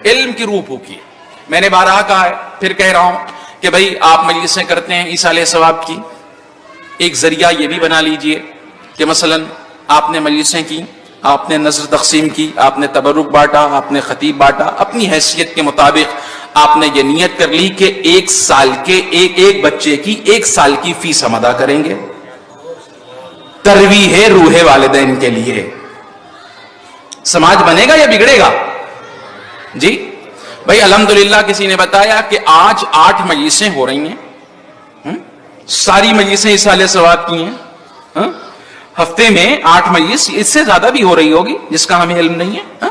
علم کی روح پھونکی. میں نے بارہا کہا ہے، پھر کہہ رہا ہوں کہ بھائی آپ مجلسیں کرتے ہیں ایصال ثواب کی، ایک ذریعہ یہ بھی بنا لیجئے کہ مثلا آپ نے مجلسیں کی، آپ نے نظر تقسیم کی، آپ نے تبرک بانٹا، آپ نے خطیب بانٹا، اپنی حیثیت کے مطابق آپ نے یہ نیت کر لی کہ ایک سال کے ایک بچے کی 1 سال کی فیس ہم ادا کریں گے، ترویح روح والدین کے لیے. سماج بنے گا یا بگڑے گا؟ جی بھائی الحمدللہ کسی نے بتایا کہ آج 8 مجلسیں ہو رہی ہیں، ساری مجلسیں ایصال ثواب کی ہیں، ہفتے میں 8 مجلس، اس سے زیادہ بھی ہو رہی ہوگی جس کا ہمیں علم نہیں ہے.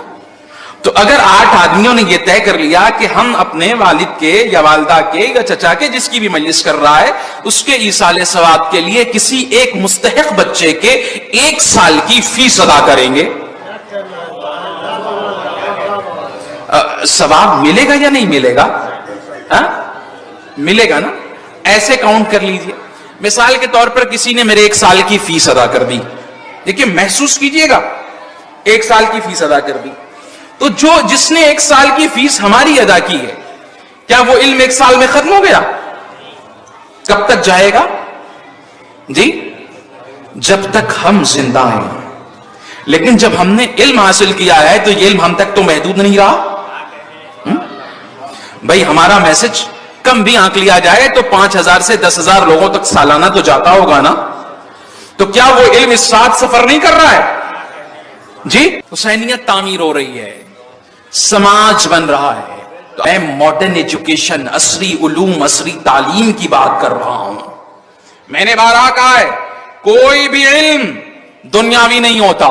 تو اگر 8 آدمیوں نے یہ طے کر لیا کہ ہم اپنے والد کے یا والدہ کے یا چچا کے جس کی بھی مجلس کر رہا ہے اس کے ایصال ثواب کے لیے کسی ایک مستحق بچے کے 1 سال کی فیس ادا کریں گے، ثواب ملے گا یا نہیں ملے گا؟ ملے گا نا. ایسے کاؤنٹ کر لیجئے. مثال کے طور پر کسی نے میرے 1 سال کی فیس ادا کر دی، دیکھیے محسوس کیجئے گا، 1 سال کی فیس ادا کر دی، تو جس نے 1 سال کی فیس ہماری ادا کی ہے، کیا وہ علم 1 سال میں ختم ہو گیا؟ کب تک جائے گا؟ جی جب تک ہم زندہ ہیں. لیکن جب ہم نے علم حاصل کیا ہے تو یہ علم ہم تک تو محدود نہیں رہا. بھائی ہمارا میسج کم بھی آنک لیا جائے تو 5,000 سے 10,000 لوگوں تک سالانہ تو جاتا ہوگا نا. تو کیا وہ علم اس ساتھ سفر نہیں کر رہا ہے؟ جی حسینیت تعمیر ہو رہی ہے، سماج بن رہا ہے. تو میں ماڈرن ایجوکیشن، عصری علوم، عصری تعلیم کی بات کر رہا ہوں. میں نے بارہا کہا ہے کوئی بھی علم دنیاوی نہیں ہوتا،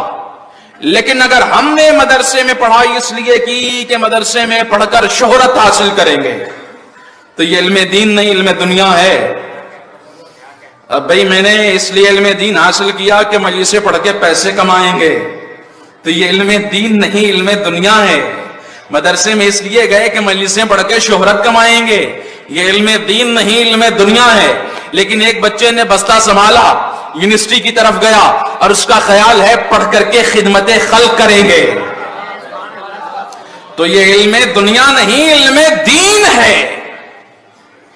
لیکن اگر ہم نے مدرسے میں پڑھائی اس لیے کی کہ مدرسے میں پڑھ کر شہرت حاصل کریں گے تو یہ علم دین نہیں، علم دنیا ہے. اب بھئی میں نے اس لیے علم دین حاصل کیا کہ مجلسیں پڑھ کے پیسے کمائیں گے تو یہ علم دین نہیں، علم دنیا ہے. مدرسے میں اس لیے گئے کہ مجلسیں پڑھ کے شہرت کمائیں گے، یہ علم دین نہیں، علم دنیا ہے. لیکن ایک بچے نے بستہ سنبھالا، یونیورسٹی کی طرف گیا اور اس کا خیال ہے پڑھ کر کے خدمت خلق کریں گے، تو یہ علم دنیا نہیں، علم دین ہے.